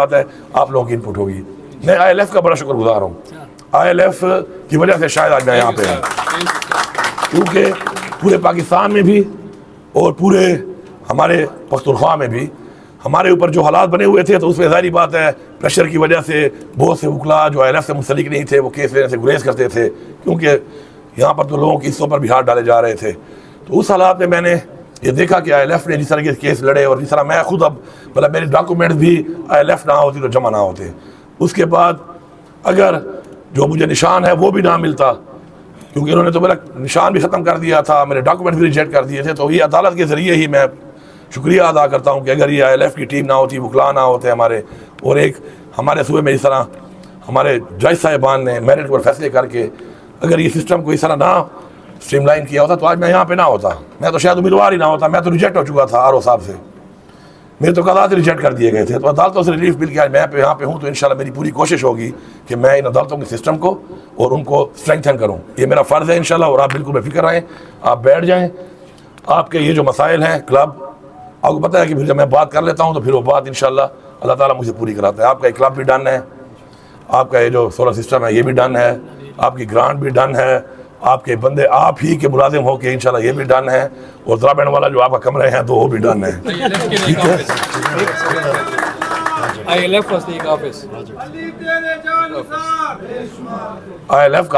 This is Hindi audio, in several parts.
बात है आप लोगों की इनपुट होगी। मैं ILF का बड़ा शुक्रगुजार हूँ। ILF की वजह से शायद आज मैं यहाँ पे हूँ, क्योंकि पूरे पाकिस्तान में भी और पूरे हमारे पख्तूनख्वा में भी हमारे ऊपर जो हालात बने हुए थे, तो उसमें ज़ाहिर बात है प्रेशर की वजह से बहुत से वकला जो ILF से मुंसलिक नहीं थे वो केस लेने से गुरेज करते थे, क्योंकि यहाँ पर तो लोगों की हिस्सों पर भी हाथ डाले जा रहे थे। तो उस हालात में मैंने ये देखा कि ILF ने जिस तरह के केस लड़े और जिस तरह मैं खुद अब मतलब मेरे डॉक्यूमेंट्स भी ILF ना होती तो जमा ना होते। उसके बाद अगर जो मुझे निशान है वो भी ना मिलता, क्योंकि उन्होंने तो मेरा निशान भी ख़त्म कर दिया था, मेरे डॉक्यूमेंट भी रिजेक्ट कर दिए थे, तो ये अदालत के ज़रिए ही मैं शुक्रिया अदा करता हूँ कि अगर ये ILF की टीम ना होती, वकला ना होते हमारे, और एक हमारे सूबे में इस तरह हमारे जज साहिबान ने मेरिट पर फैसले करके अगर ये सिस्टम को इस तरह ना स्ट्रीमलाइन किया होता तो आज मैं यहाँ पे ना होता, मैं तो शायद उम्मीदवार ही ना होता, मैं तो रिजेक्ट हो चुका था RO साहब से, मेरे तो कागजात रिजेक्ट कर दिए गए थे। तो अदालतों से रिलीफ मिल के आज मैं यहाँ पे हूँ, तो इंशाल्लाह मेरी पूरी कोशिश होगी कि मैं इन अदालतों के सिस्टम को और उनको स्ट्रेंथन करूँ, ये मेरा फ़र्ज़ है इंशाल्लाह। और आप बिल्कुल बेफिक्र रहें, आप बैठ जाएँ, आपके ये जो मसाइल हैं क्लब, आपको पता है कि फिर जब मैं बात कर लेता हूँ तो फिर वो बात इंशाल्लाह अल्लाह ताला मुझे पूरी कराता है। आपका एक क्लब भी डन है, आपका ये जो सोलर सिस्टम है ये भी डन है, आपकी ग्रांट भी डन है, आपके बंदे आप ही के मुलाजिम हो के इंशाल्लाह ये भी डन है, और ज़राबैंड वाला जो आपका कमरे हैं तो वो भी डन है। ठीक है, ILF का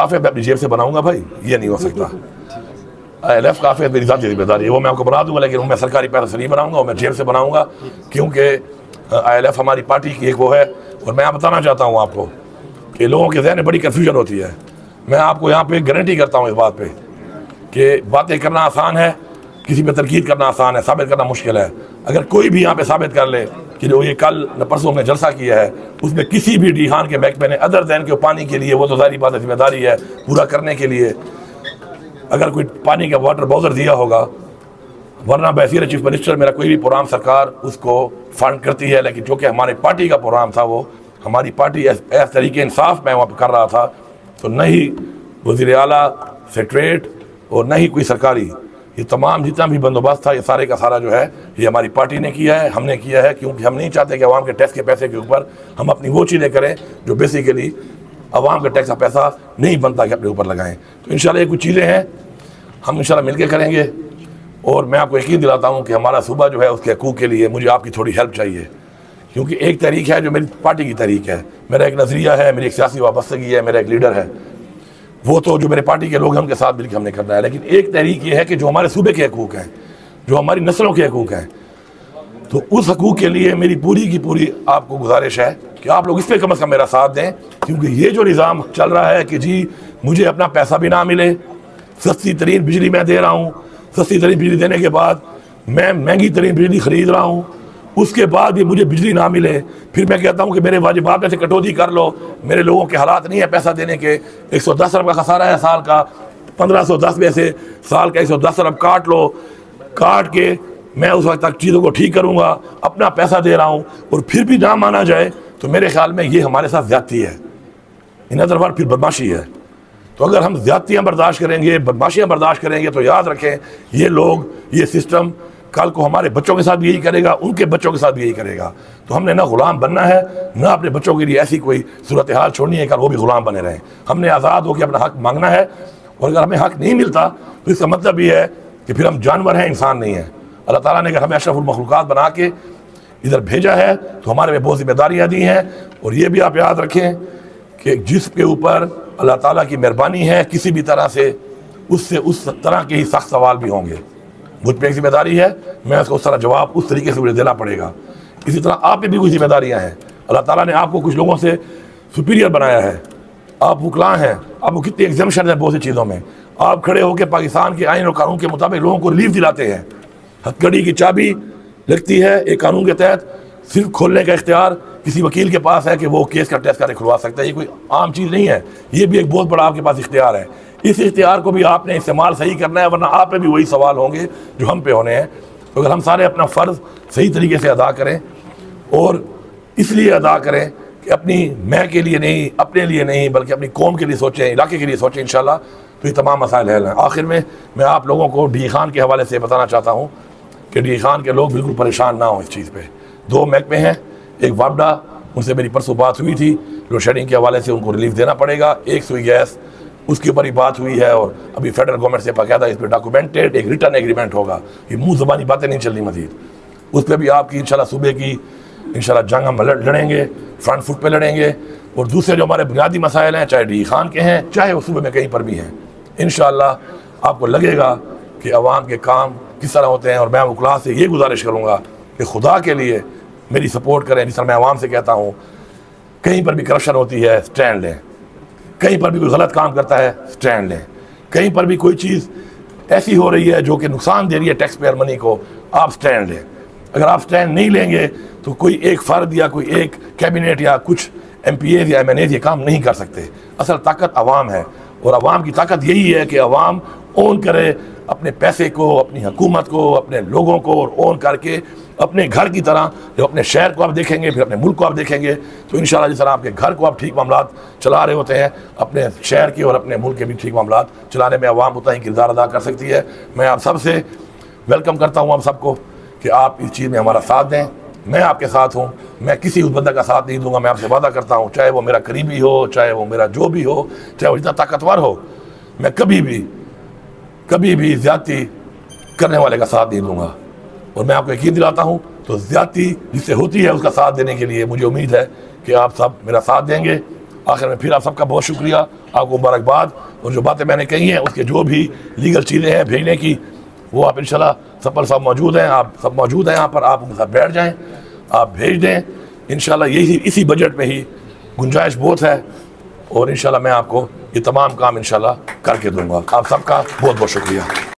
ऑफिस मैं अपनी जेब से बनाऊंगा भाई, ये नहीं हो सकता। ILF का ऑफिस मेरी ज़ाती जिम्मेदारी है, वो मैं आपको बना दूंगा, लेकिन मैं सरकारी पैसे से नहीं बनाऊंगा, और मैं जेब से बनाऊंगा, क्योंकि ILF हमारी पार्टी की एक वो है। और मैं बताना चाहता हूँ आपको कि लोगों के जहन में बड़ी कन्फ्यूजन होती है। मैं आपको यहाँ पे गारंटी करता हूँ इस बात पे कि बातें करना आसान है, किसी पे तनकीद करना आसान है, साबित करना मुश्किल है। अगर कोई भी यहाँ पे साबित कर ले कि जो ये कल न परसों हमने जलसा किया है उसमें किसी भी डीहान के महकमे ने अदर दैन के पानी के लिए, वो तो सारी बात है जिम्मेदारी है पूरा करने के लिए, अगर कोई पानी का वाटर बाउजर दिया होगा, वरना वज़ीर चीफ मिनिस्टर मेरा कोई भी प्रोग्राम सरकार उसको फंड करती है। लेकिन जो कि हमारे पार्टी का प्रोग्राम था, वो हमारी पार्टी एस तरीके इंसाफ मैं वहाँ पर कर रहा था, तो न ही वज़ीर आला सेक्रेटरीट और न ही कोई सरकारी, ये तमाम जितना भी बंदोबस्त था ये सारे का सारा जो है ये हमारी पार्टी ने किया है, हमने किया है, क्योंकि हम नहीं चाहते कि अवाम के टैक्स के पैसे के ऊपर हम अपनी वो चीज़ें करें जो बेसिकली अवाम का टैक्स का पैसा नहीं बनता कि अपने ऊपर लगाएं। तो इंशाल्लाह ये कुछ चीज़ें हैं हम इंशाल्लाह मिलके करेंगे, और मैं आपको यकीन दिलाता हूँ कि हमारा सूबा जो है उसके हकूक़ के लिए मुझे आपकी थोड़ी हेल्प चाहिए, क्योंकि एक तहरीक है जो मेरी पार्टी की तहरीक है, मेरा एक नज़रिया है, मेरी एक सियासी वाबस्तगी है, मेरा एक लीडर है, वो तो जो मेरे पार्टी के लोग हैं उनके साथ मिलकर हमने करना है। लेकिन एक तहरीक ये है कि जो हमारे सूबे के हकूक़ हैं, जो हमारी नस्लों के हकूक़ हैं, तो उस हकूक़ के लिए मेरी पूरी की पूरी आपको गुजारिश है कि आप लोग इस पर कम अज़ कम मेरा साथ दें। क्योंकि ये जो निज़ाम चल रहा है कि जी मुझे अपना पैसा भी ना मिले, सस्ती तरीन बिजली मैं दे रहा हूँ, सस्ती तरीन बिजली देने के बाद मैं महंगी तरीन बिजली ख़रीद रहा हूँ, उसके बाद भी मुझे बिजली ना मिले, फिर मैं कहता हूँ कि मेरे वाजिबात में से कटौती कर लो, मेरे लोगों के हालात नहीं है पैसा देने के, 110 अरब का खसारा है साल का, 1510 में से साल का 110 अरब काट लो, काट के मैं उस वक्त तक चीज़ों को ठीक करूँगा, अपना पैसा दे रहा हूँ, और फिर भी ना माना जाए तो मेरे ख्याल में ये हमारे साथ ज़्यादती है, इन अदर वर्ड फिर बदमाशी है। तो अगर हम ज़्यादतियाँ बर्दाश्त करेंगे, बदमाशियाँ बर्दाश्त करेंगे, तो याद रखें ये लोग, ये सिस्टम कल को हमारे बच्चों के साथ भी यही करेगा, उनके बच्चों के साथ भी यही करेगा। तो हमने ना गुलाम बनना है, ना अपने बच्चों के लिए ऐसी कोई सूरत हाल छोड़नी है कल वो भी गुलाम बने रहें। हमने आज़ाद होकर अपना हक मांगना है, और अगर हमें हक नहीं मिलता तो इसका मतलब ये है कि फिर हम जानवर हैं, इंसान नहीं है। अल्लाह ताला ने अगर हमें अशरफुल मखलूक़ात बना के इधर भेजा है तो हमारे में बहुत जिम्मेदारियाँ दी हैं। और ये भी आप याद रखें कि जिसके ऊपर अल्लाह ताला की मेहरबानी है किसी भी तरह से, उससे उस तरह के ही सख्त सवाल भी होंगे। मुझ पर एक जिम्मेदारी है, मैं उसको उस तरह जवाब उस तरीके से मुझे देना पड़ेगा। इसी तरह आप पे भी कुछ जिम्मेदारियाँ हैं। अल्लाह ताला ने आपको कुछ लोगों से सुपीरियर बनाया है, आप वकला हैं, आपको कितनी एग्जाम्शन है बहुत सी चीज़ों में, आप खड़े होकर पाकिस्तान के आइन और कानून के मुताबिक लोगों को रिलीफ दिलाते हैं। हथकड़ी की चाबी लगती है एक कानून के तहत, सिर्फ खोलने का इख्तियार किसी वकील के पास है कि वो केस का टेस्ट करके खुलवा सकता है। ये कोई आम चीज़ नहीं है, ये भी एक बहुत बड़ा आपके पास इख्तियार है। इस इख्तियार को भी आपने इस्तेमाल सही करना है, वरना आप पे भी वही सवाल होंगे जो हम पे होने हैं। तो अगर हम सारे अपना फ़र्ज़ सही तरीके से अदा करें, और इसलिए अदा करें कि अपनी मैं के लिए नहीं, अपने लिए नहीं, बल्कि अपनी कौम के लिए सोचें, इलाके के लिए सोचें, इंशाल्लाह तो ये तमाम मसाइल हल हैं। आखिर में मैं आप लोगों को डी खान के हवाले से बताना चाहता हूँ कि डी खान के लोग बिल्कुल परेशान ना हों इस चीज़ पर। 2 महकमे हैं, एक वापडा उनसे मेरी परसों बात हुई थी, लोड शेडिंग के हवाले से उनको रिलीफ देना पड़ेगा। एक सुई गैस उसके ऊपर ही बात हुई है और अभी फेडरल गवर्नमेंट से बाकायदा इस पर डॉक्यूमेंटेड एक रिटर्न एग्रीमेंट होगा। ये मुँह ज़बानी बातें नहीं चलनी मज़ीद। उस पर भी आपकी इंशाल्लाह सुबह की इंशाल्लाह जंग हम लड़ेंगे, फ्रंट फुट पे लड़ेंगे। और दूसरे जो हमारे बुनियादी मसाइल हैं, चाहे डी खान के हैं, चाहे वो सूबे में कहीं पर भी हैं, इंशाल्लाह आपको लगेगा कि अवाम के काम किस तरह होते हैं। और मैं वकला से ये गुजारिश करूँगा कि खुदा के लिए मेरी सपोर्ट करें। जिस तरह मैं अवाम से कहता हूँ, कहीं पर भी करप्शन होती है स्टैंड लें, कहीं पर भी कोई गलत काम करता है स्टैंड लें, कहीं पर भी कोई चीज़ ऐसी हो रही है जो कि नुकसान दे रही है टैक्स पेयर मनी को, आप स्टैंड लें। अगर आप स्टैंड नहीं लेंगे तो कोई एक फ़र्द या कोई एक कैबिनेट या कुछ MPAs या MNAs ये काम नहीं कर सकते। असल ताकत अवाम है और अवाम की ताकत यही है कि अवाम ओन करे अपने पैसे को, अपनी हुकूमत को, अपने लोगों को, और ओन करके अपने घर की तरह जब अपने शहर को आप देखेंगे, फिर अपने मुल्क को आप देखेंगे, तो इंशाल्लाह जिस तरह आपके घर को आप ठीक मामलात चला रहे होते हैं, अपने शहर के और अपने मुल्क के भी ठीक मामलात चलाने में अवाम उतना ही किरदार अदा कर सकती है। मैं आप सब से वेलकम करता हूँ आप सबको कि आप इस चीज़ में हमारा साथ दें। मैं आपके साथ हूँ, मैं किसी उस बंदा का साथ नहीं दूंगा। मैं आपसे वादा करता हूँ, चाहे वो मेरा करीबी हो, चाहे वो मेरा जो भी हो, चाहे वो जितना ताकतवर हो, मैं कभी भी ज़्यादती करने वाले का साथ नहीं दूंगा। और मैं आपको यकीन दिलाता हूँ, तो ज़्यादती जिससे होती है उसका साथ देने के लिए मुझे उम्मीद है कि आप सब मेरा साथ देंगे। आखिर में फिर आप सबका बहुत शुक्रिया, आपको मुबारकबाद। और जो बातें मैंने कही हैं उसके जो भी लीगल चीज़ें हैं भेजने की, वो आप इंशाल्लाह सफल साहब मौजूद हैं, आप सब मौजूद हैं यहाँ पर, आप उनके साथ बैठ जाएँ, आप भेज दें। इंशाल्लाह यही इसी बजट में ही गुंजाइश बहुत है और इंशाल्लाह मैं आपको ये तमाम काम इंशाल्लाह करके दूंगा। आप सबका बहुत बहुत शुक्रिया।